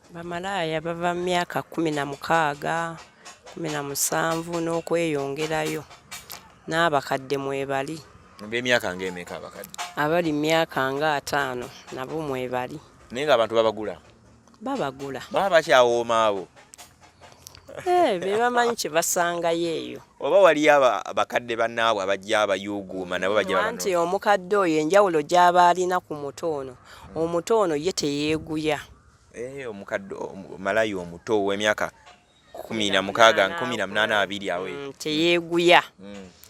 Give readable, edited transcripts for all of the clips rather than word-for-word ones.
Bamalaaya bava mu myaka 16, 17 n'okweyongerayo. N'abakadde mwebali. B'emyaka ng'emeka abakadde? Abali myaka nga 5 nabo mwebali. Naye ng'abantu babagula? Babagula. Baba bakyawooma abo? Be bamanyi kye basangayo eyo. Oba waliyo abakadde bannaabwe abajja abayuuguuma nabo bajja bano? Anti omukadde oyo enjawulo gy'aba alina ku muto ono. Omuto ono ye teyeeguya. Omukadde malaaya omuto ow'emyaka 16, 18, 20 awe. Teyeeguya.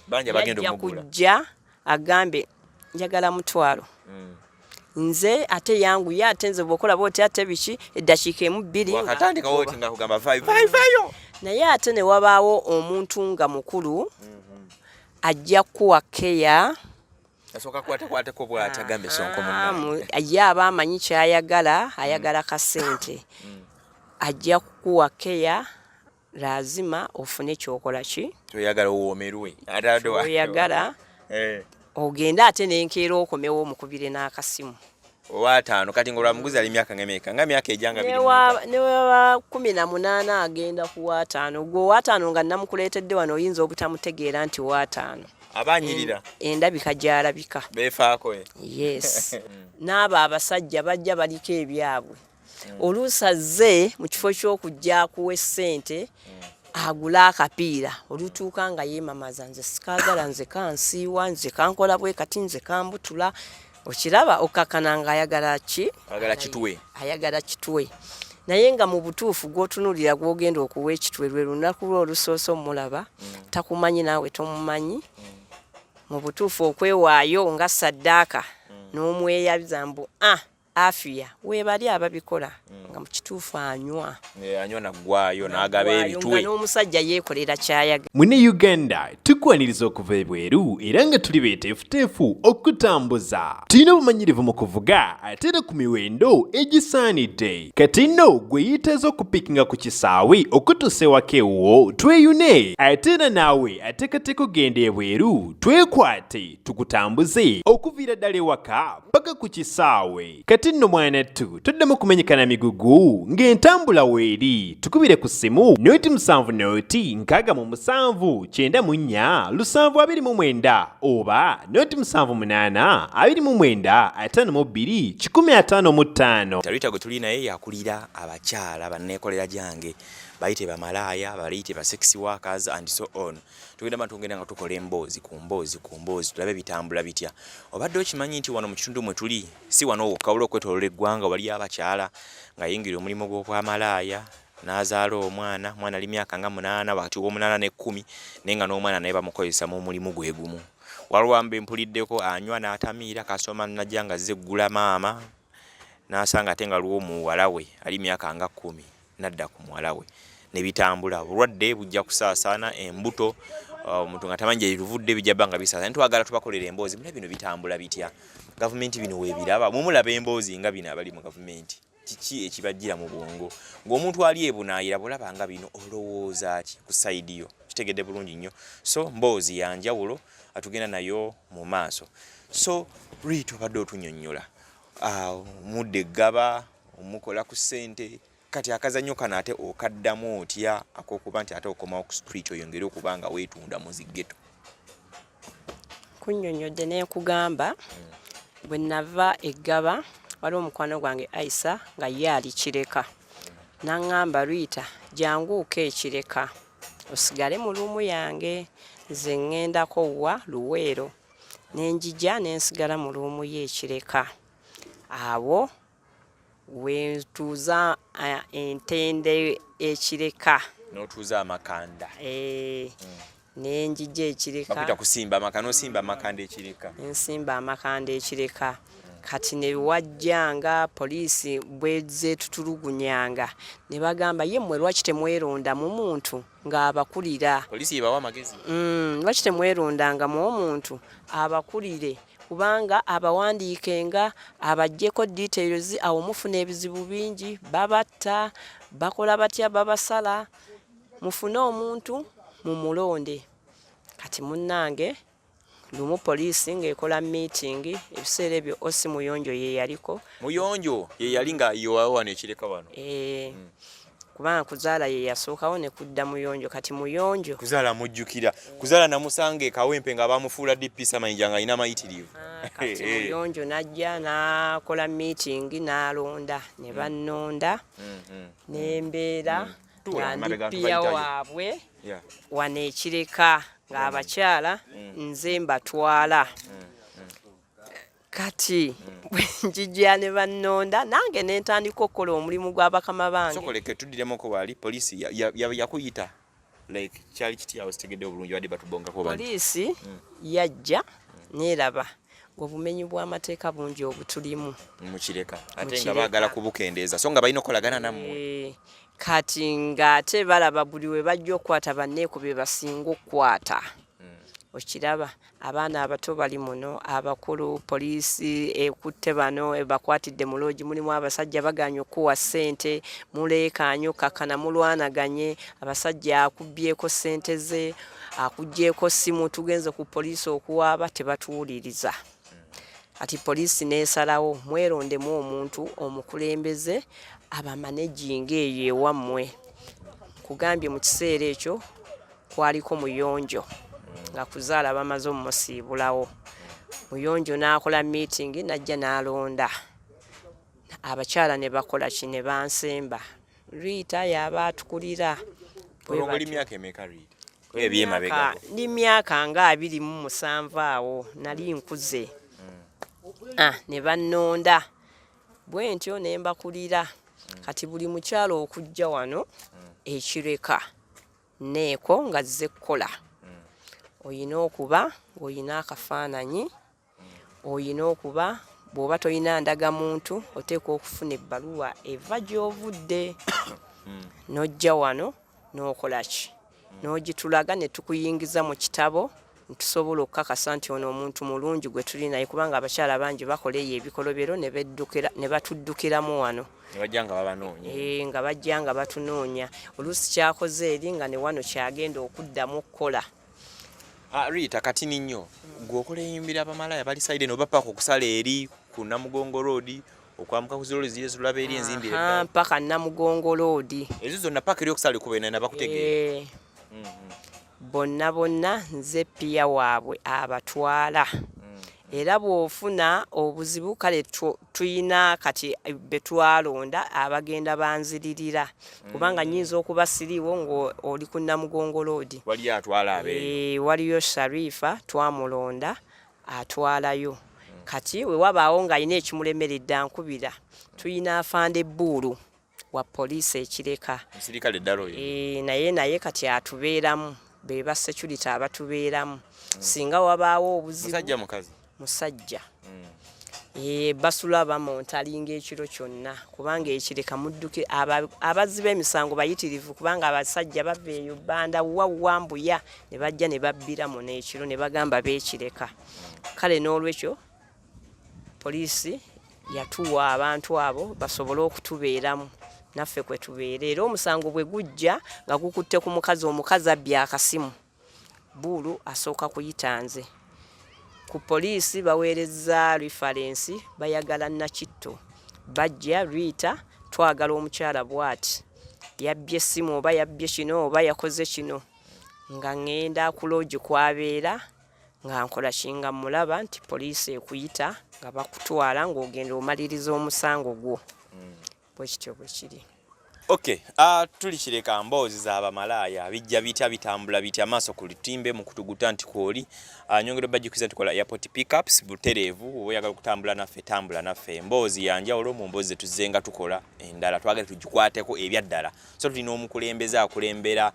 Banja bagenda omugula. Kujja agambe njagala mutwalo. Nze ate yanguye ate nze bwokola bwoti ate biki eddakiika emu 2 wakatandika woti nga kugamba 5 naye ate ne wabaawo omuntu nga mukulu ajja kuwa keya asooka kwatakwateko bw'ati agambe sonko munnange ye aba amanyi kyayagala ayagala kasente ajja kuwa keya lazima ofune kyokola ki toyagala owoomerwe oyagala ogenda ate n'enkeera okomewo omukubire n'akasimu ow'ataano kati ng'olwa muguzi ali myaka ng'emeka nga myaka ejjanga ne wa 18 agenda ku w'ataano gwe ow'ataano nga namukuleetedde wano oyinza obutamutegeera nti w'ataano abanyirira endabika gy'alabika beefaako yes n'abo abasajja bajja baliko ebyabwe oluusi azze mu kifo ky'okujja akuwa essente agula akapiira olutuuka nga yeemamaza nze sikaagala nze kansiiwa nze kankola bwe kati nze kambutula okiraba okakana nga ayagala ki ayagala kitwe naye nga mu butuufu gw'otunulira gw'ogenda okuwa ekitwe lwe lunaku lwe olusoose omulaba takumanyi naawe tomumanyi mu butuufu okwewaayo nga saddaaka n'omweyabiza mbu afiya weebali ababikola nga mu kituufu anywa naggwaayo n'agaba ebitwe n'omusajja yeekolera ky'ayagala. Mune Uganda tukwaniriza okuva ebweru era nga tuli beeteefuteefu okutambuza. Tulina obumanyirivu mu kuvuga ate era ku miwendo egisaanidde. Kati nno gwe yeetaaza okupikinga ku kisaawe okutuusa ewaka ewuwo tweyune ate era naawe ateekateeka okugenda ebweru twekwate tukutambuze okuviira ddala ewaka paka ku kisaawe. Kati nno mwanattu toddamu kumenyekana migugu ng'entambula weeri tukubire ku ssimu noti 7 noti 6 7 9 oba noti 7 8 29 52 Ritah gwe tuli naye yakulira abakyala banneekolera gyange bayite bamalaaya bayite ba sex workers and so on. Tugenda nga tukola emboozi ku mboozi tulabe bitambula bitya. Obadde okimanyi nti wano mu kitundu mwe tuli si wano wokawula okwetoloola eggwanga wali abakyala nga yingira omulimu gw'obwamalaaya n'azaala omwana ali myaka nga 8 wakati w'omunana ne 10 naye nga n'omwana naye bamukozesa mu mulimu gwe gumu. Walwamba empuliddeko anywa n'atamiira kasoma najja nga azze ggula maama n'asanga ate nga lw'omuwala we ali myaka nga 10 nadda ku muwala we ne bitambula obulwadde bujja kusaasaana embuto omuntu nga tamanyi gye luvudde bijja banga bisaasaana twagala tubakolera emboozi mula bino bitambula bitya gavumenti bino weebiraba mumulaba emboozi nga bino abali mu gavumenti kiki ekibajjira mu bwongo ng'omuntu ali ebunaayira bulaba nga bino olowooza ati ku sayidi yo kitegedde bulungi nnyo so mboozi ya njawulo atugenda nayo mu maaso so Ritah obadde otunnyonnyola omudde gaba omukola ku ssente kati akazannyo kano ate okaddamu otya ak'okuba nti ate okomawo ku street oyongere okuba nga weetunda mu ziggeto. Kunnyonnyodde n'ekugamba bwe nava eggaba waliwo omukwano gwange Aisa nga ye ali Kireka n'aŋŋamba Ritah janguuka ekireka osigale mu luumu yange nze ŋŋendako wa Luweero n'enjija n'ensigala mu luumu ye Kireka awo wetuuza entende ekireka n'otuuza amakanda n'enjija ekireka bakuta kusimba amakanda osimba amakanda ekireka nsimba amakanda ekireka kati ne wajjanga poliisi bweze tutulugunyanga ne bagamba ye mmwe lwaki temweronda mu muntu ng'abakulira poliisi yebawa amagezi lwaki temwerondanga mu omuntu abakulire kubanga abawandiikenga abajjeko details awo mufuna ebizibu bingi babatta bakola batya babasala mufune omuntu mumulonde kati munnange lumu poliisi ng'ekola meeting ebiseera ebyo osi Muyonjo ye yaliko. Muyonjo ye yali nga yowawo wano ekireka wano. Kubanga Kuzaala ye yasookawo ne kudda Muyonjo. Kati Muyonjo Kuzaala mujjukira. Kuzaala namusanga e Kawempe nga bamufuula DP Samayinja nga alina mayitirivu. Kati Muyonjo n'ajja n'akola meeting n'alonda ne bannonda n'embeera nga ndippiya waabwe wano ekireka ng'abakyala nze mbatwala. Kati njijja ne bannonda nange ne ntandika okukola omulimu gwa bakama bange. Sokoleke tuddiremoko wali poliisi yakuyita like kyali kityawo sitegedde obulungi wadde batubongako bali. Poliisi yajja neeraba ng'obumenyi bw'amateeka bungi obutulimu mu kireka ate nga baagala kubukendeeza so nga balina okolagana nammwe. Kati ng'ate balaba buli we bajja okukwata banneeko be basinga okukwata. Okiraba abaana abato bali muno, abakulu poliisi ekutte bano ebakwatidde mu loogi, mulimu abasajja baganye okuwa ssente, muleekaanyo kakana mulwanaganye, abasajja akubbyeko ssente ze, akuggyeko ssimu, tugenze ku poliisi okuwaaba tebatuwuliriza. Kati poliisi n'esalawo mwerondemu omuntu omukulembeze abamanejinga eyo ewammwe. Kugambye mu kiseera ekyo kwaliko Muyonjo nga Kuzaala bamaze omumusiibulawo. Muyonjo n'akola meeting n'ajja n'alonda. Abakyala ne bakola ki ne bansemba. Ritah yaba atukulira. Oli myaka emeka Ritah? Ebyemabega. Ndi myaka nga 27 awo nali nkuze. Ne bannonda. Bwe ntyo ne mbakulira. Kati buli mukyala okujja wano ekireka neeko nga zze kkola. Oyina okuba ng'olina akafaananyi, oyina okuba bw'oba toyina ndagamuntu oteekwa okufuna ebbaluwa eva gy'ovudde. N'ojja wano n'okola ki? N'ogitulaga ne tukuyingiza mu kitabo ntusobola okukakasa nti ono omuntu mulungi gwe tuli naye, kubanga abakyala bangi bakola eyo ebikolobero ne batuddukiramu wano. Ne bajja nga babanoonya. Nga bajja nga batunoonya. Oluusi kyakoze eri nga ne wano kyagenda okuddamu okukola. Ritah kati nnyo gwokola eyimbira bamalaaya bali side no bapaka okusala eri ku Namugongo Road okwambuka ku ziro zire zulaba eri enzimbire ddala. Mpaka Namugongo Road. Ezo zonna paka eri okusala kuba ena bakutegeera. Bonna nze ppiya waabwe abatwala. Era bw'ofuna obuzibu kale tuyina kati betwalonda abagenda banziririra. Kubanga nnyinza okuba siriiwo ng'oli ku Namugongo Road. Wali atwala abeeyo. Waliyo Sharifa twamulonda atwalayo. Kati we wabaawo ng'alina ekimulemeredde ankubira. Tuyina afande Bbuulu wa poliisi ekireka. Musirikale ddala oyo. Naye kati atubeeramu. Be ba security abatubeeramu. Singa wabaawo obuzibu. Musajja mukazi? Musajja. Basula bamontalinga ekiro kyonna kubanga ekireka mudduke abazzi b'emisango bayitirivu kubanga abasajja bava eyo bbanda wawambuya ne bajja ne babbiramu n'ekiro ne bagamba beekireka. Kale n'olwekyo poliisi yatuwa abantu abo basobole okutubeeramu naffe kwe tubeera. Era omusango bwe gujja nga gukutte ku mukazi, omukazi abbye akasimu, Bbuulu asooka kuyita nze. Ku poliisi baweereza reference bayagala Nakitto. Bajja Ritah twagala omukyala bw'ati. Yabbye essimu oba yabbye kino oba yakoze kino. Nga ngenda ku loogi kwabeera nga nkola kinga mulaba nti poliisi ekuyita nga bakutwala ng'ogenda omaliriza omusango gwo. Bwe kityo bwe kiri. Okay, tulikireka mboozi za bamalaaya bijja bitya bitambula bitya maaso ku lutimbe mu kutuguta nti kwoli nyongero bajjukiza tukola airport pickups butereevu oyagala kutambula naffe tambula naffe. Mboozi yanjawulo mu mboozi tuzenga tukola endala twagala tugikwateko ebyaddala. So tulina omukulembeze akulembera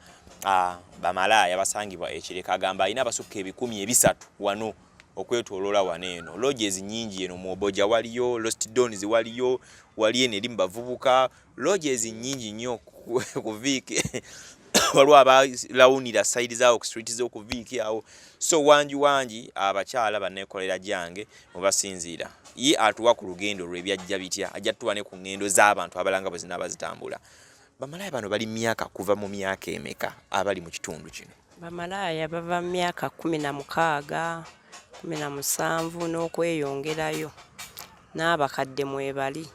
bamalaaya basangibwa ekireka agamba alina abasukka 130 wano okwetoloola wano eno. Lodges nnyingi eno mu Oboja waliyo, Lost Dawns waliyo, waliyo n'eri bavubuka. Lodges nnyingi nnyo ku Viiki. Waliwo abalawunira side zaawo ku street zo ku Viiki awo. So wangi abakyala banneekolera gyange mubasinziira. Ye atuwa ku lugendo lw'ebyajja bitya ajja tuwa ne ku ngendo z'abantu abalanga bwe zina bazitambula. Bamalaaya bano bali myaka kuva mu myaka emeka abali mu kitundu kino? Bamalaaya bava mu myaka 16, 17 n'okweyongerayo n'abakadde mwebali.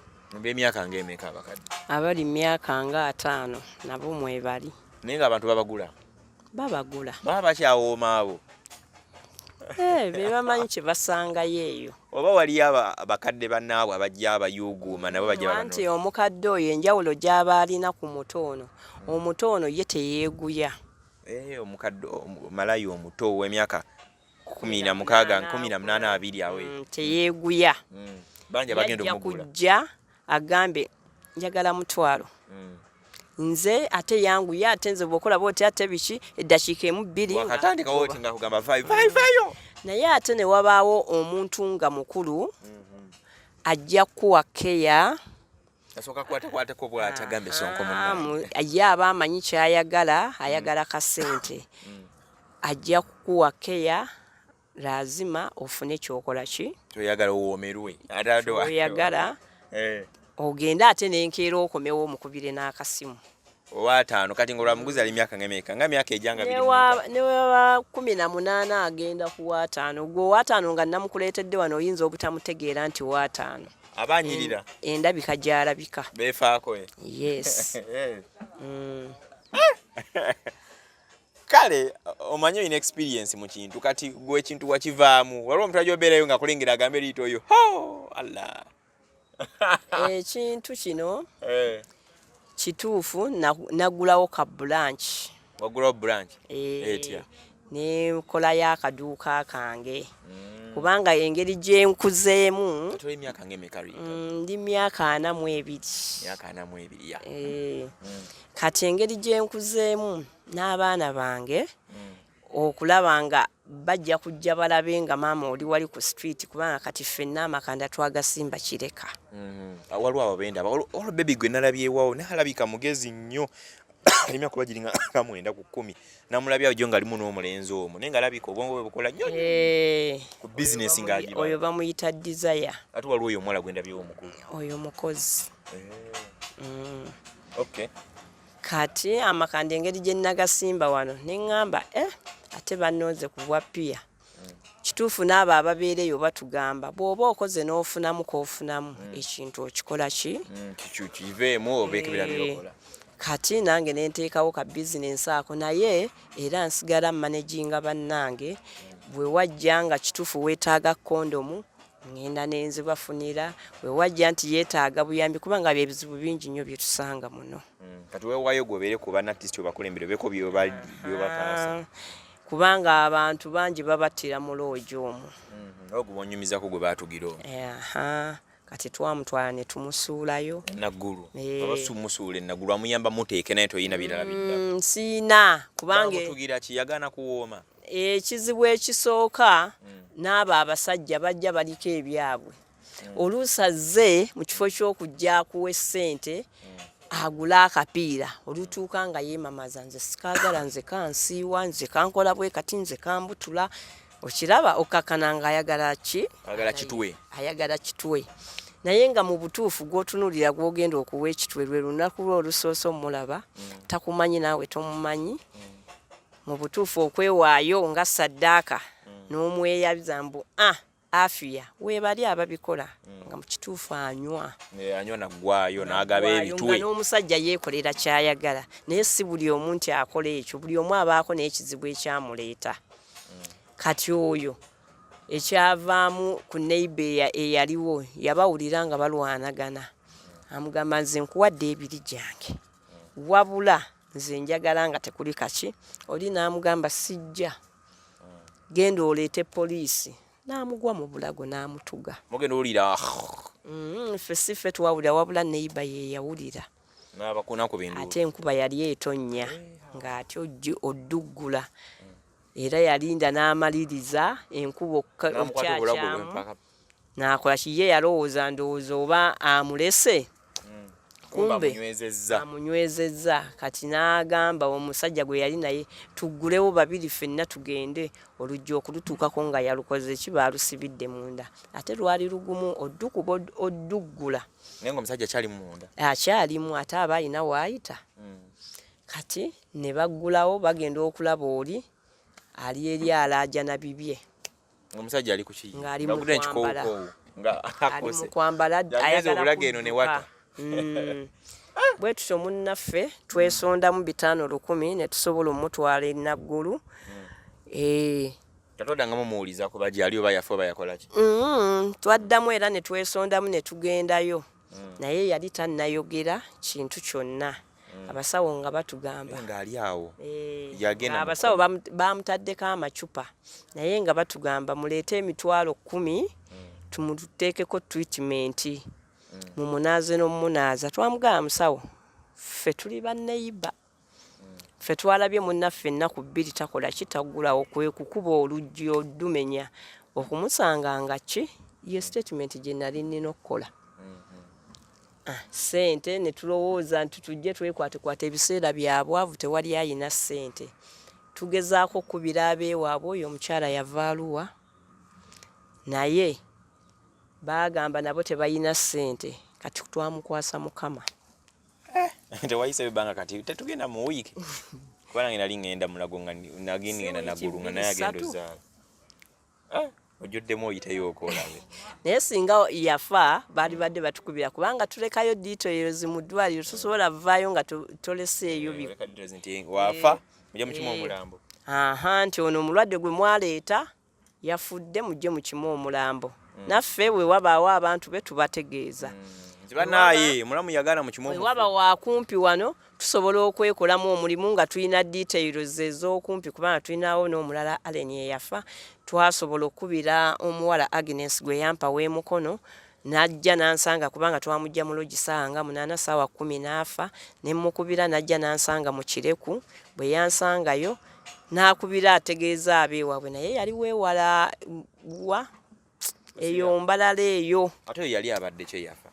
Emyaka ng'emeka abakadde? Abali myaka nga 5 nabo mwebali. Naye ng'abantu babagula? Babagula. Baba bakyawooma abo? Be bamanyi kye basangayo eyo. Oba wali abakadde bannaabwe abajja abayuuguuma nabo bajja babano? Anti omukadde oyo enjawulo gy'aba alina ku muto ono. Omuto ono ye teyeeguya. Omukadde malaaya omuto ow'emyaka 16, 18, 20 awe. Teyeeguya. Banja bagenda omugula. Yajja kujja agambe njagala mutwalo. Nze ate yanguye ate nze bw'okola bw'oti ate biki eddakiika 2 wakatandika woti nga kugamba 5 naye ate ne wabaawo omuntu nga mukulu ajja kuwa keya asooka kwatakwatako bw'ati agambe sonko munnange ye aba amanyi kyayagala ayagala kasente ajja kukuwa keya lazima ofune kyokola ki toyagala owoomerwe oyagala ogenda ate n'enkeera okomewo omukubire n'akasimu. Owa 5 kati ng'olwamuguzi ali myaka ng'emeka nga myaka ejjanga 2 ne wa 18 agenda ku wa 5 gwe wa 5 nga namukuleetedde wano oyinza obutamutegeera nti wa 5 abanyirira endabika gy'alabika beefaako yes. Kale omanyi olina experience mu kintu kati gwe ekintu wakivaamu waliwo omuntu ajobeerayo nga kulengera agambe liito oyo Allah ekintu kino kituufu nagulawo ka branch. Wagulawo branch? Etya? Nekola y'akaduuka kange kubanga engeri gye nkuzeemu tuli myaka ng'emeka Ritah? Ndi myaka 42. Myaka 42 ya. Kati engeri gye nkuzeemu n'abaana bange okulaba nga bajja kujja balabe nga maama oli wali ku street kubanga kati ffenna amakanda twagasimba kireka. Waliwo abo benda olwo baby gwe nalabyewawo nalabika mugezi nnyo emyaka kuba giringa 9 ku 10 namulabya jo nga alimu n'omulenzi omwo naye nga alabika obwongo bwe bukola nnyo ku business ng'agiba. Oyo bamuyita Desire. Ate waliwo oyo omuwala gwe ndabyewo omukulu? Oyo mukozi. Okay. Kati amakanda engeri gye nagasimba wano neŋŋamba ate bannooze ku bwa pia kituufu n'abo ababeereyo batugamba bw'oba okoze n'ofunamu k'ofunamu ekintu okikola ki kiveemu obeekebera byokola. Kati nange nenteekawo ka bizinensi ako naye era nsigala managinga bannange bwe wajja nga kituufu weetaaga kondomu ngenda nenzibafunira bwe wajja nti yeetaaga buyambi kubanga ebizibu bingi nnyo bye tusanga muno. Kati weewaayo gobeere ku bannartist obakulembere beeko byobataasa kubanga abantu bangi babattira mu loojo omwo. Ogwo bonyumizako gwe baatugira omwo. Kati twamutwala ne tumusuulayo Naggulu. Abasumusuula enaggulu amuyamba muteeke naye toyina birala bidda. Siina kubanga bamutugira kiyagana kuwooma. Ekizibu ekisooka n'abo abasajja bajja baliko ebyabwe. Oluusi azze mu kifo ky'okujja akuwa essente agula akapiira olutuuka nga yeemamaza nze sikaagala nze kansiiwa nze kankola bwe kati nze kambutula okiraba okakana nga ayagala ki ayagala kitwe naye nga mu butuufu gw'otunuulira gw'ogenda okuwa ekitwe lwe lunaku lwe olusoose omulaba takumanyi naawe tomumanyi mu butuufu okwewaayo nga saddaaka n'omweyabiza mbu afiya weebali ababikola nga mu kituufu anywa naggwayo n'agaba ebitwe n'omusajja yeekolera kyayagala naye si buli omu nti akola ekyo buli omu abaako n'ekizibu ekyamuleeta. Kati oyo ekyavaamu ku neighbor eyaliwo yabawulira nga balwanagana amugamba nze nkuwadde ebiri gyange wabula nze njagala nga tekuli kaki oli n'amugamba sijja genda oleete poliisi n'amugwa mu bulago n'amutuga. Mugenda owulira ffe si ffe twawulira wabula neighbor ye yawulira n'abakunako bindu ate enkuba yali etonnya ng'ate odduggula era yalinda n'amaliriza enkuba okyakyamu n'akola kiye yalowooza ndowooza oba amulese kumbe amunywezezza kati n'agamba omusajja gwe yali naye tuggulewo babiri ffenna tugende olujja okulutuukako nga yalukoze ki baalusibidde munda ate lwali lugumu oddukuba odduggula naye nga omusajja akyali munda akyalimu ate aba alina waayita kati ne baggulawo bagenda okulaba oli ali eri alaajana bibye Omusajja ali ku ki? Ng'ali mu kwambala. Ali mu kwambala ayagala obulage eno ne wata. Bwe tutyo munnaffe twesondamu 510 ne tusobola omutwala enaggulu. Tatoddangamu muwuliza ku bagyali oba yafa oba yakola ki? Twaddamu era ne twesondamu ne tugendayo. Naye yali tannayogera kintu kyonna. Abasawo nga batugamba ng'ali awo yagenda abasawo bamutaddeko amacupa naye nga batugamba muleete emitwalo 10 tumuteekeko treatment mumunaaze n'omunaaza. Twamugamba musawo ffe tuli banneyiba ffe twalabye munnaffe ennaku 2 takola kitagulawo kwe kukuba oluggi oddumenya okumusanga nga ki ye statement gye nali nnina okukola. Sente ne tulowooza nti tujje twekwatekwata ebiseera bya bwavu tewali ayina ssente. Tugezaako okubira abeewaabwe oyo omukyala yava Arua naye baagamba nabo tebayina ssente kati twamukwasa Mukama. Tewayise bibanga kati tetugenda mu wiiki kuba nange nali ngenda Mulago nga ngenda Naguru nga naye agenda ozaala. Ojoddemu oyiteyo okolabe. Naye singa yafa baali badde batukubira kubanga tulekayo details mu ddwaliro tusobola vaayo nga toleseeyo wafa mujja mu kimu omulambo. Nti ono omulwadde gwe mwaleeta yafudde mujje mu kimu omulambo. Naffe bwe wabaawo abantu be tubategeeza. Banaye mulamu yagala mu kimu. Waba waakumpi wano tusobola okwekolamu omulimu nga tulina details ez'okumpi kubanga tulinawo n'omulala Allen yafa. Twasobola okubira omuwala Agnes gwe yampa w'emukono najja nansanga kubanga twamujja mu logi sanga 8 saawa 10 n'afa ne mukubira najja nansanga mu Kireku bwe yansangayo n'akubira ategeeza abeewaabwe naye yali weewala wa eyo mbalala eyo. Ate yali abadde kye yafa.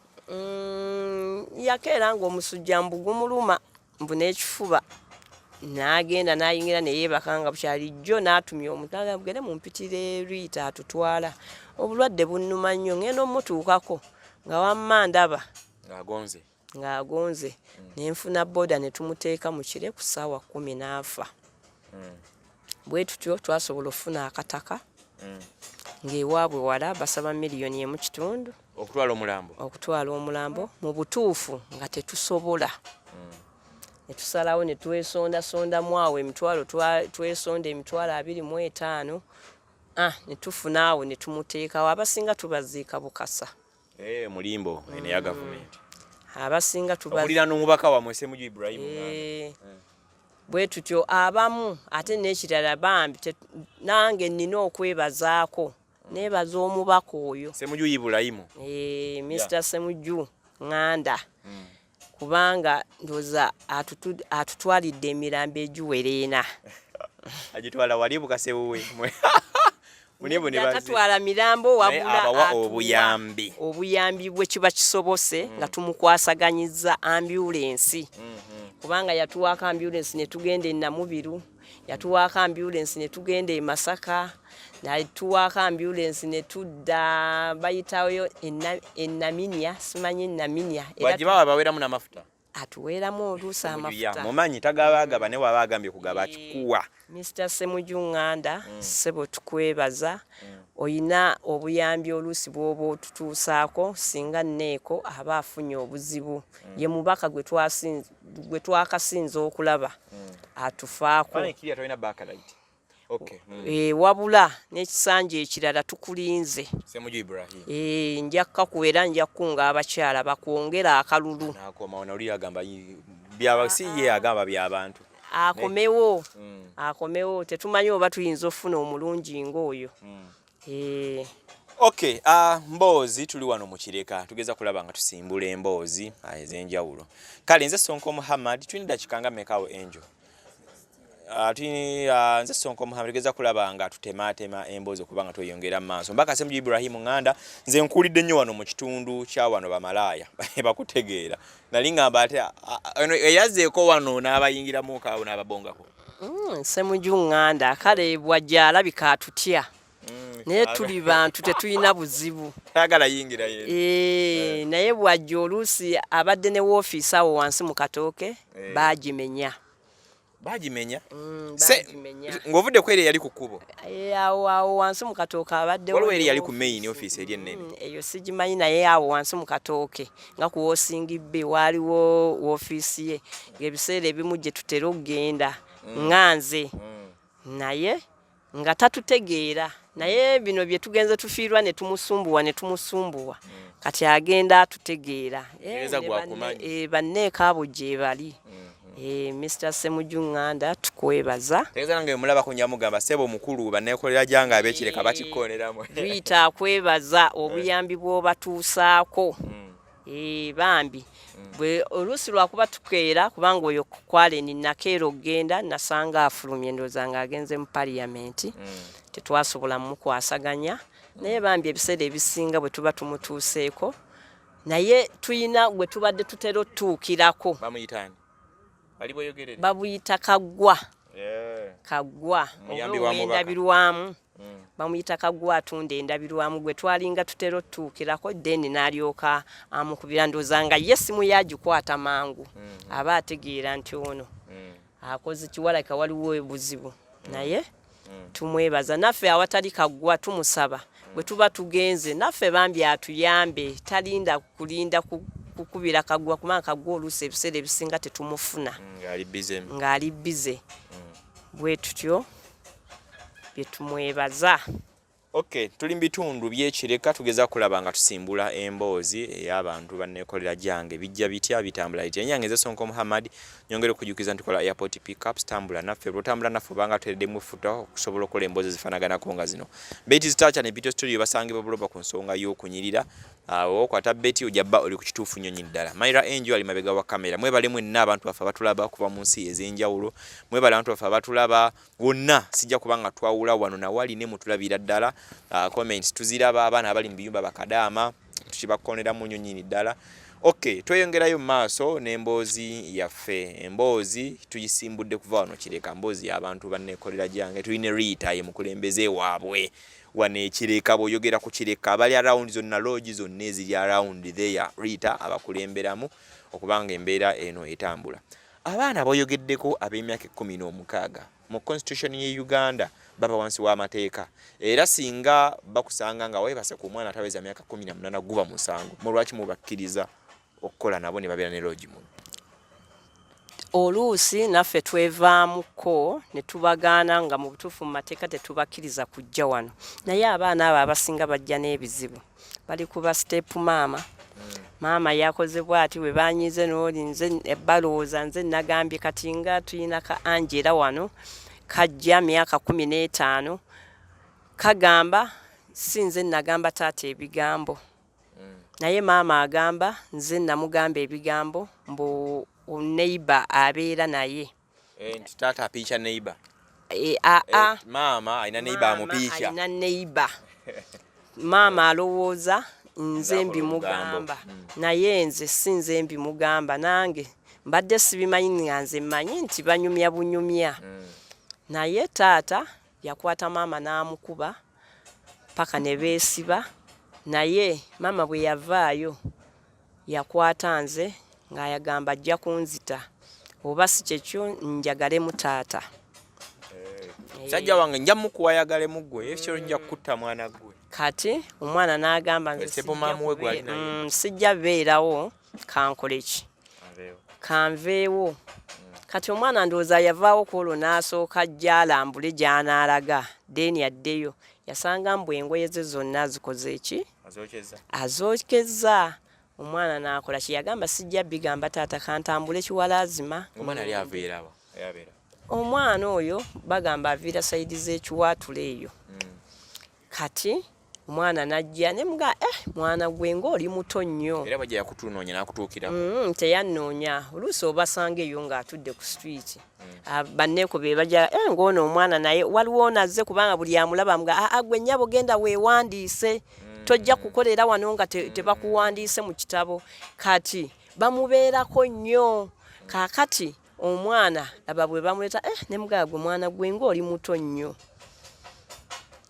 Yakeera ng'omusujja mbu gumuluma mbu n'ekifuba n'agenda n'ayingira ne yeebakanga bukyali jjo n'atumya omutanda mugende mumpitire Ritah atutwala obulwadde bunnuma nnyo ngenda omutuukako nga wamma ndaba ng'agonze nenfuna boda ne tumuteeka mu Kireku ssaawa 10 n'afa. Bwe tutyo twasobola okufuna akataka ng'ewaabwe wala basaba $1.5 okutwala omulambo mu butuufu nga tetusobola. Ne tusalawo ne twesondasondamu awo emitwalo twesonda emitwalo 25 ne tufuna awo ne tumuteekawo. Abasinga tubaziika Bukasa mulimbo ene ya gavumenti abasinga tubaziika n'omubaka wa Mwesemujju Ibrahim. Bwe tutyo abamu ate n'ekirala bambi nange nnina okwebazaako nebaza omubaka oyo Semujju Ibrahim Mr. Semujju Nganda kubanga ndoza atutwalidde emirambo egiwera 4 agitwala wali Bukasewe mulimu ne batwala mirambo wabula obuyambi bwe kiba kisobose nga tumukwasaganyizza ambulance kubanga yatuwaako ambulance ne tugenda e Namubiru yatuwaako ambulance ne tugenda e Masaka natuwaako ambulance ne tudda bayitayo Naminia simanyi Naminia wajibawa baweramu n'amafuta atuweeramu oluusi amafuta mumanyi tagabaagaba ne waba agambye kugaba akikuwa. Mr. Semujju Nganda sebo tukwebaza oyina obuyambi oluusi bw'oba otutuusaako singa Neeko aba afunye obuzibu ye mubaka gwe twakasinza okulaba atufaako. Wabula n'ekisanja ekirala tukulinze Semujju Ibrahim nja kukakuwera nja kukunga abakyala bakwongera akalulu ye agamba by'abantu akomewo tetumanyi oba tuyinza ofuna omulungi ng'oyo. Mboozi tuli wano mu Kireka tugeza kulaba nga tusimbula emboozi ez'enjawulo. Kale nze Sonko Muhammad tulina dakika nga mmekaawo Angel. Nze Sonko Muhammad tugeza kulaba nga tutematema emboozi okubanga tweyongera mu maaso. Mbaka Semujju Ibrahim Nganda nze nkulidde nnyo wano mu kitundu kya wano bamalaaya bakutegeera nali ngamba ate eyazzeeko wano n'abayingiramu kaawo n'ababongako. Semujju Nganda kale bwajja alabika atutya naye tuli bantu tetulina buzibu tagala yingira naye bwajja oluusi abadde ne woofiisi awo wansi mu Katooke baagimenya bagimenya bagimenya ng'ovudde ku eri yali ku kkubo awo wansi mu katooke abaddewo waliwo eri yali ku main office eri ennene eyo sigimanyi naye awo wansi mu katooke nga ku woosingibbe waaliwo woofiisi ye ng'ebiseera ebimu gye tutera okugenda nganze naye nga tatutegeera naye bino bye tugenze tufiirwa ne tumusumbuwa kati agenda atutegeera banneeka abo gye bali Mr. Semujunganda tukwebaza tegeza nange mulaba ku nyamugamba sebo mukulu banneekolera gyange abekireka bakikooneramu Ritah akwebaza obuyambi bw'obatuusaako bambi bwe oluusi lwakuba tukeera kubanga oyo kwaleni nakeera okgenda nasanga afulumye ndooza ng'agenze mu paliyamenti tetwasobola mukwasaganya naye bambi ebiseera ebisinga bwe tuba tumutuuseeko naye tuyina gwe tubadde tutera otuukirako bamuyitani babuyita Kaggwa endabirwamu bamuyita Kaggwa atunda endabirwamu gwe twalinga tutera otuukirako deni n'alyoka amukubira ndooza nga ye simu yagikwata mangu aba ategeera nti ono akoze kiwalaka waliwo ebuzibu naye tumwebaza naffe awatali Kaggwa tumusaba bwe tuba tugenze naffe bambi atuyambe talinda kulinda kukubira Kaggwa kubanga Kaggwa oluusi ebiseera ebisinga tetumufuna ng'ali bize bwe tutyo bye tumwebaza. Okay, tuli mu bitundu by'ekireka tugeza kulaba nga tusimbula emboozi ey'abantu banneekolera gyange bijja bitya bitambula bitya enyange ze Sonko Muhammad nyongere okujukiza ntukola airport pickups tambula naffe bwotambula naffe banga tuteddemu futa okusobola okukola emboozi zifaanaganako nga zino Beti Stacha ne Bito Studio basangibwa buloba ku nsonga y'okunyirira awo kwata Beti ojabba oli ku kituufu nnyonyi ddala Mayra Angel ali mabega wa kamera mwebale mwenna abantu baffe abatulaba kuva mu nsi ez'enjawulo mwebale abantu baffe abatulaba wonna sijja kubanga twawula wano na wali ne mutulabira ddala comments tuziraba abaana abali mu biyumba bakadaama tukibakonera mu nnyonyi ddala. Okay, tweyongerayo maaso n'emboozi yaffe emboozi tuyisimbudde kuva wano kireka mboozi y'abantu banneekolera gyange tuyine Ritah ye mukulembeze waabwe wane ekireka boyogera ku kireka abali around zonna lodge zonna eziri around there Ritah abakulemberamu okubanga embeera eno etambula abaana boyogeddeko ab'emyaka 16 mu constitution ye Uganda baba wansi w'amateeka era singa bakusanga nga weebase ku mwana ataweza myaka 18 guba musango mulwaki mubakkiriza okukola nabo ne babeera ne lodge muno oluusi naffe twevaamuko ne tubagaana nga mu butuufu mu mateeka tetubakkiriza kujja wano naye abaana abo abasinga bajja n'ebizibu bali kuba step maama yakoze bw'ati we banyize n'oli nze balowooza nze nagambye kati nga tuyina ka Angela wano kajja myaka 15 kagamba sinze nagamba taata ebigambo naye maama agamba nze namugamba ebigambo mbu neighbor abeera naye nti taata apiicha neighbor maama alina neighbor amupiicha alina neighbor maama alowooza nze mbimugamba naye nze sinze mbimugamba nange mbadde sibimanyi nga nze mmanyi nti banyumya bunyumya naye taata yakwata maama n'amukuba paka ne beesiba naye maama bwe yavaayo yakwata nze ng'ayagamba ajja kunzita oba si kyekyo njagalemu taata sajja wange nja mukuwayagalemu ggwe ekyo nja kutta mwana gwe kati omwana n'agamba nze sijja beerawo kankole ki kanveewo kati omwana ndowooza yavaawo ku olwo n'asooka ajja alambule gy'anaalaga deni addeyo yasanga mbu engoye ze zonna azikoze eki azookeza omwana n'akola ki yagamba sijja bigamba taata kantambule kiwalaazima omwana oyo bagamba aviira sayidi z'ekiwaatula eyo kati omwana najja ne mga mwana gwe ng'oli muto nnyo era bajja yakutunoonya n'akutuukira teyannoonya oluusi obasanga eyo ng'atudde ku street banneeko be bajja ng'ono omwana naye waliwo nazze kubanga buli amulaba mga gwe nnyabo genda weewandiise tojja kukolera wano nga tebakuwandiise mu kitabo kati bamubeerako nnyo kaakati omwana laba bwe bamuleeta ne mugaa gwe mwana gwe ng'oli muto nnyo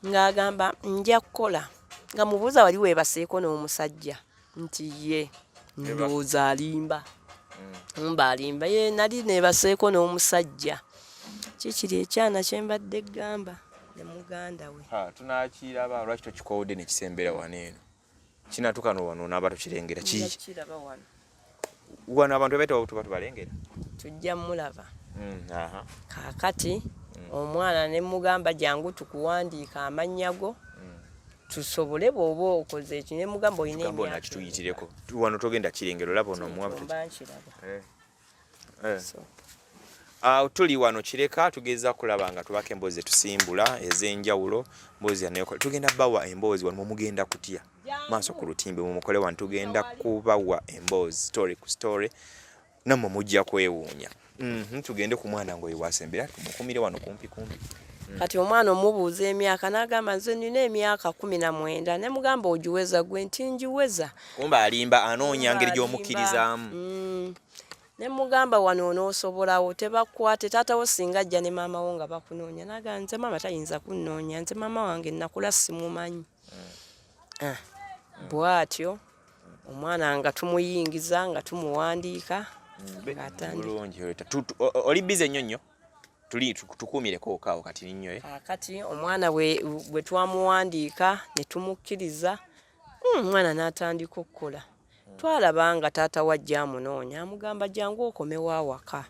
ng'agamba nja kukola nga mubuuza wali weebaseeko n'omusajja nti ye ndowooza alimba mba alimba ye nali neebaseeko n'omusajja kikiri ekyana kye mbadde gamba ne muganda we. Tunaakiraba lwaki tokikoodde ne kisembera wano eno kinatukano wano n'aba tokirengera kiraba wano abantu bebaita tuba tubalengera tujja mulaba. Kaakati omwana ne mugamba jangu tukuwandiika amannya go tusobole bw'oba okoze ekyo ne mugamba olina emyaka kituyitirireko wano togenda kirengero olaba ono tuli wano kireka tugeza kulaba nga tubaka emboozi tusimbula ez'enjawulo mboozi yaneeko tugenda bawa emboozi wano mugenda kutya maaso ku lutimbe mumukole wano tugenda kubawa emboozi story ku story namwe mujja kwewuunya. Tugende ku mwana ngo ewasembera tumukumire wano kumpi. Kati omwana omubuuza emyaka n'agamba nze nina emyaka 19 ne mugamba ogiweza gwe nti ngiweza. Kumba alimba anoonya ngeri gy'omukkirizaamu. Ne mugamba wano onoosobolawo tebakwate taata wo singa ajja ne maama wo nga bakunoonya n'agamba nze maama tayinza kunnoonya nze maama wange nakula simumanyi. Bw'atyo omwana nga tumuyingiza nga tumuwandiika. Bulungi oli bize nnyo tukuumireko kaawo kati nnyo. Kati omwana bwe twamuwandiika ne tumukkiriza omwana n'atandika okukola. Twalaba nga taata wajja amunoonya amugamba jangu okomewo awaka.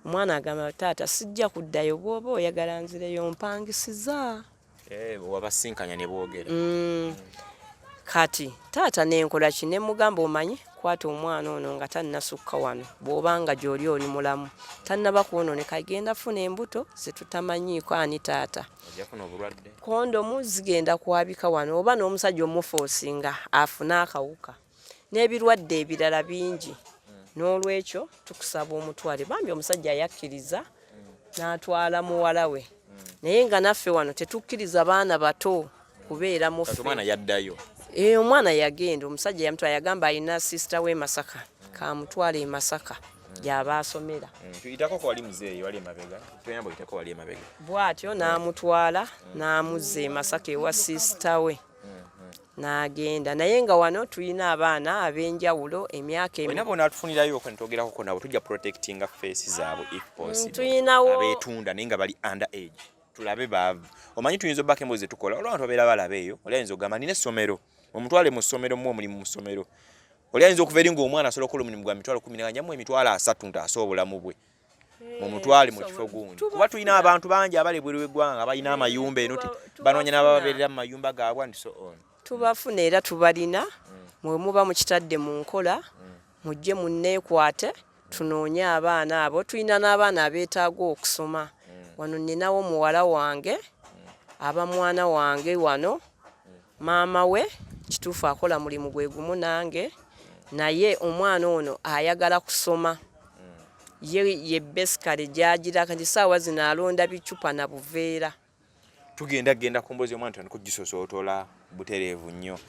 Omwana agamba taata sijja kuddayo bw'oba oyagala nzireyo mpangisiza. Wabasinkanya ne boogera. Kati taata nenkola ki ne mugamba omanyi kwata omwana ono nga tannasukka wano bw'obanga gy'oli oli mulamu tannaba kwonooneka genda funa embuto zetutamanyiiko ani taata. Kondomu zigenda kwabika wano oba n'omusajja omufoosinga afuna akawuka n'ebirwadde ebirala bingi. N'olwekyo tukusaba omutwale bambi omusajja yakkiriza n'atwala muwala we naye nga naffe wano tetukkiriza baana bato kubeera mu ffe. Omwana yaddayo. Omwana yagenda omusajja yamutwala yagamba alina sister we Masaka kamutwala e Masaka gy'aba asomera. Tuyitako ko wali muzeeyi wali emabega tuyamba oyitako wali emabega. Bw'atyo n'amutwala n'amuzza e Masaka ewa sister we n'agenda naye nga wano tulina abaana ab'enjawulo emyaka ena bona atufunirayo okwentoogerako ko nabo tujja protectinga face zaabwe if possible. Tuyinawo abeetunda naye nga bali under age tulabe baavu. Omanyi tuyinza obbaka emboozi tukola olw'abantu babeera balabeeyo oli ayinza okugamba nina essomero omutwale mu ssomero mu omulimu mu ssomero oli ayinza okuva eri ng'omwana asobola okukola omulimu gwa mitwalo 10 nyamu emitwalo 3 ntaasa obulamu bwe mumutwale mu kifo gundi kuba tulina abantu bangi abali bweru w'eggwanga nga balina amayumba eno banoonya n'abababeerera mu mayumba gaabwe and so on. Tubafuna era tubalina mwe muba mukitadde mu nkola mujje munneekwate tunoonye abaana abo. Tulina n'abaana abeetaaga okusoma wano ninawo muwala wange aba mwana wange wano maama we kituufu akola mulimu gwe gumu nange naye omwana ono ayagala kusoma ye besikale gyagira kati saawa zino alonda bicupa na buveera. Tugenda ku mboozi omwana tandika okugisosootola butereevu nnyo.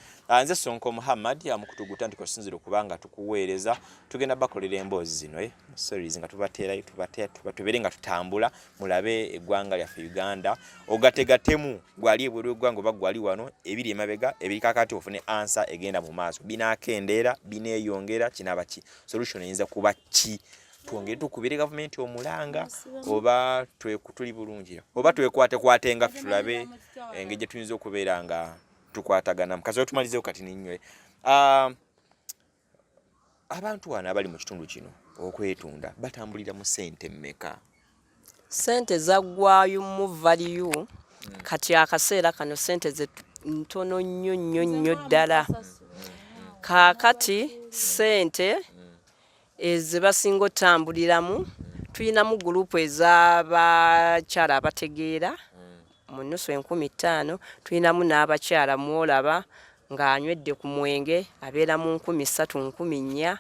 Nze Sonko Muhammad amukutuguta ndiko sinziro kubanga tukuweereza tugenda bakolera emboozi zino series nga tubeere nga tutambula mulabe eggwanga lyaffe Uganda ogategatemu gwali ebweru eggwanga oba gwali wano ebiri emabega ebiri kakati ofune answer egenda mu maaso binaakendeera bineeyongera kinaba ki solution eyinza kuba ki twongere tukubire gavumenti omulanga oba tuli bulungi oba twekwate nga tulabe engeri gye tuyinza okubeera nga tukwatagana mukazi tumalizeewo kati ninywe. Abantu wano abali mu kitundu kino okwetunda batambulira mu ssente mmeka? Ssente zaggwayo mu value kati akaseera kano ssente ze ntono nnyo ddala. Kaakati ssente ezibasinga otambuliramu tulinamu gurupu ez'abakyala abategeera mu nnusu 15,000 tulinamu n'abakyala mwolaba ng'anywedde ku mwenge abeera mu 3,000 4,000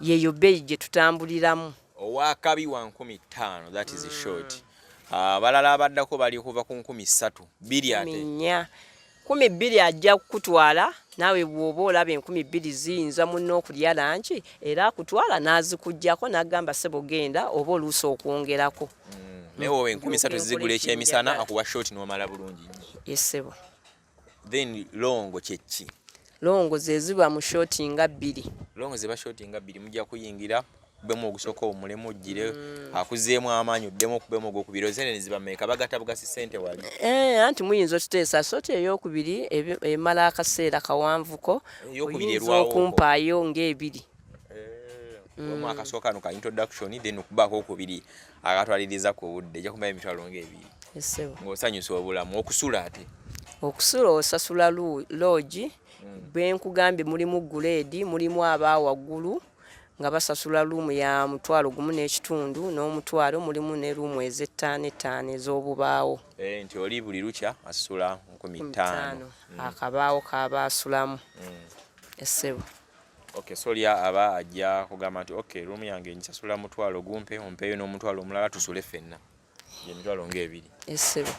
yeyo bbeeyi gye tutambuliramu. Owakabi wa 15,000 that is short. Abalala abaddako bali kuva ku 3,000 biri ate 12 ajja kukutwala naawe bw'oba olaba 12 ziyinza munno okulya lanki era akutwala n'azikuggyako n'agamba sebo genda oba oluusi okwongerako. Naye wowe 13,000 zigula ekyemisana akuwa short n'omala bulungi. Yes sebo. Then longo kyeki? Longo ze ziba mu shoti nga 2. Longo ze ba shoti nga 2 mujja kuyingira okubemu ogusooka omulemu ojjire akuzeemu amaanyi oddemu okubemu ogwokubiri ozene nezibameka bagata bugasi ssente wali anti muyinza otuteesa soti eyokubiri emala akaseera kawanvuko oyinza okumpaayo ng'ebiri omu akasooka no ka introduction then okubaako okubiri akatwaliriza ku budde ejja kumbayo emitwalo ng'ebiri ng'osanyusa obulamu okusula ate okusula osasula loogi bwenkugambye mulimu guleedi mulimu abaawaggulu nga basasula luumu ya $1.5 n'omutwalo mulimu ne luumu ez'ettaano ez'obubaawo nti oli buli lukya asula 5,000 akabaawo kaba asulamu essebo okay so lya aba ajja kugamba nti okay luumu yange njasula mutwalo gumpe ompeeyo n'omutwalo omulala tusule ffenna emitwalo ng'ebiri essebo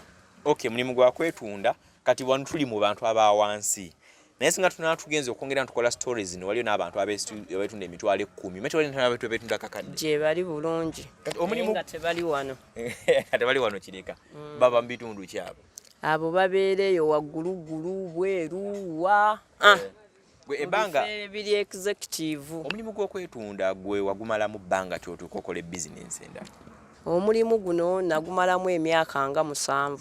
okay mulimu gwa kwetunda kati wano tuli mu bantu abawansi naye singa tunatugenza okwongera ntukola stories zino waliyo n'abantu abeetunda emitwalo 10 metwalo n'abantu abeetunda kakadde gye bali bulungi omulimu nga tebali wano tebali wano kireka baba mu bitundu kyabo abo babeereeyo wagguluggulu bweru wa gwe ebbanga biri executive omulimu gw'okwetunda gwe wagumala mu bbanga kyotuuka okola ebizinensi endala omulimu guno nagumalamu emyaka nga 7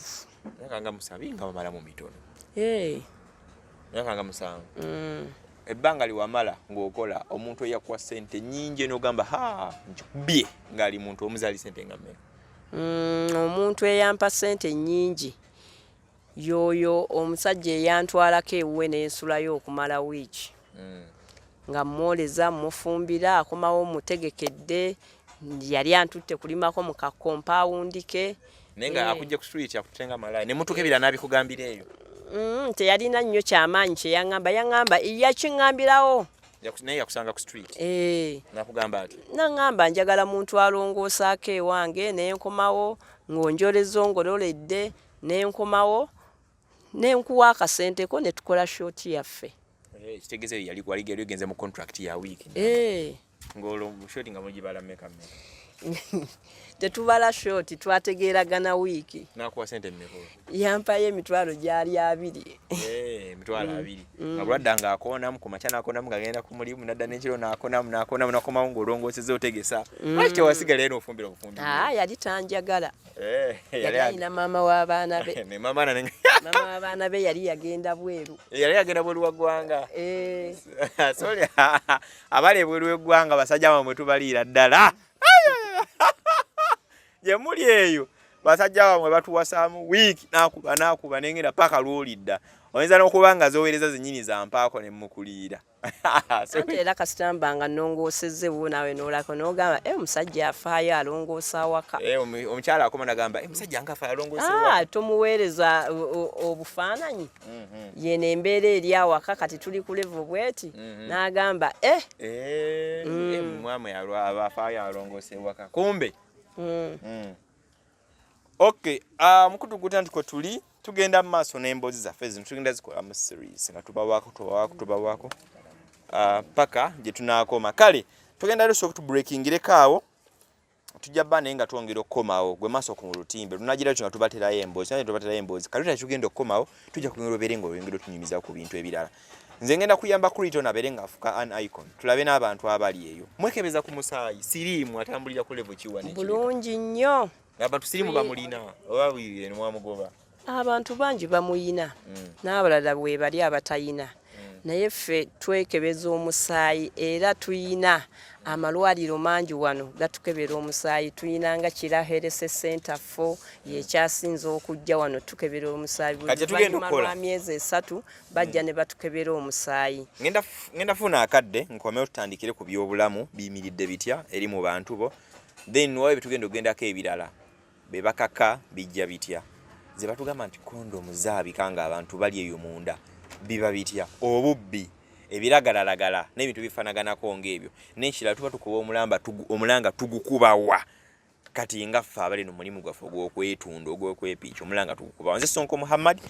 emyaka nga 7 nga bamala mu mitono emyaka nga 7 ebbanga liwamala ng'okola omuntu eyakuwa ssente nnyingi n'ogamba nkikubye ng'ali muntu omuzaali ssente nga mmeka omuntu eyampa ssente nnyingi yoyo omusajja eyantwalako ewuwe n'ensulayo okumala wiiki nga mwoleza mufumbira akomawo mutegekedde yali antutte kulimako mu kakompawundi ke naye nga akujja ku street akutenga malaaya ne mutuuka ebira n'abikugambira eyo teyalina nnyo kyamaanyi yaŋŋamba yakiŋŋambirawo naye yakusanga ku street nakugamba ati naŋŋamba njagala muntu alongoosaako ewange nenkomawo ng'onjoleza ongololedde nenkomawo nenkuwa akasenteko ne tukola shooti yaffe kitegeeza yali ogenze mu contract ya wiiki ng'olwo shooti nga mugibala mmeka tetubala shooti twategeeragana wiiki nakuwa sente mmeka yampayo emitwalo gyali 2 emitwalo 2 nga bulwadda ng'akoonamu ku makya n'akoonamu ng'agenda ku mulimu nadda n'ekiro n'akoonamu nakomawo ng'olongooseza otegesa lwaki tewasigala ye n'ofumbira obufumbira yali tanjagala yali alina maama w'abaana be maama w'abaana be yali yagenda bweru wa ggwanga soli abali ebweru w'eggwanga basajja bamwe tubaliira ddala gye muli eyo basajja bamwe batuwasaamu wiiki nakuba nengenda paka lwolidda oyinza n'okuba nga zoowereza zennyini zampaako ne mukuliira ate era kasitamba nga nnongoosezze wo naawe n'olako n'ogamba omusajja afaayo alongoosa awaka omukyala akoma nagamba omusajja nga afaayo alongoosa awaka tomuweereza obufaananyi yeno embeera eri awaka kati tuli ku level bweti n'agamba mwamwe afaayo alongoosa ewaka kumbe okay mukutu guta ntiko tuli tugenda mu maaso n'emboozi zaffe zino tugenda zikola mu series nga tubawaako paka gye tunaakoma kale tugenda luso okutubreakingireko awo tujja bba naye nga twongera okukomawo gwe maaso ku lutimbe lunagira nga tubaterayo emboozi kale tugenda okukomawo tujja kugenda obeere nga oyongera otunyumiza ku bintu ebirala nze ngenda kuyamba ku Ritah abeere ng'afuka an icon tulabe n'abantu abali eyo mwekebeza ku musaayi siriimu atambulira ku level kiwa bulungi nnyo abantu siriimu bamulina oba bwire nemwamugoba abantu bangi bamuyina n'abalala bwe bali abatayina naye ffe twekebeza omusaayi era tuyina amalwaliro mangi wano gatukebera omusaayi tuyina nga Kira Health Center yekyasinze okujja wano tukebera omusaayi lwa myezi 3 bajja ne batukebera omusaayi ngenda funa akadde nkomeo tutandikire ku byobulamu biyimiridde bitya eri mu bantu bo then wawe bitugenda ogendako ebirala be bakaka bijja bitya ze batugamba nti kondomu zaabikanga abantu bali eyo munda biba bitya obubbi ebiragalalagala n'ebintu bifanaganako ng'ebyo n'ekirala tuba tukuba omulanga tugukubawa kati nga ffe abali no mulimu gwaffe ogw'okwetunda ogw'okwepiica omulanga tugukubawa nze Sonko Muhammad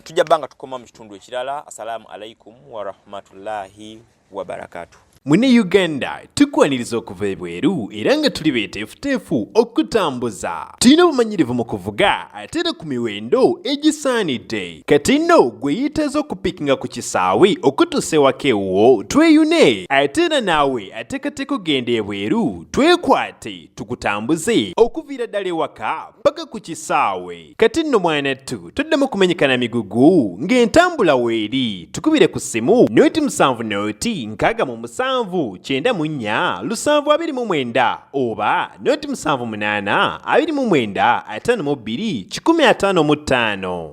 tujja bbanga tukoma mu kitundu ekirala. Assalamu alaikum wa rahmatullahi wa barakatuh. Mune Uganda tukwaniriza okuva ebweru era nga tuli beeteefuteefu okutambuza. Tulina obumanyirivu mu kuvuga ate era ku miwendo egisaanidde. Kati nno gwe yeetaaze okupikinga ku kisaawe okutuusa ewaka ewuwo tweyune ate era naawe ateekateeka okugenda ebweru twekwate tukutambuze okuviira ddala ewaka paka ku kisaawe. Kati nno mwanattu toddamu kumenyekana migugu ng'entambula weeri tukubire ku ssimu noti 7 noti 6 9 724 oba noti 78 29 52 155.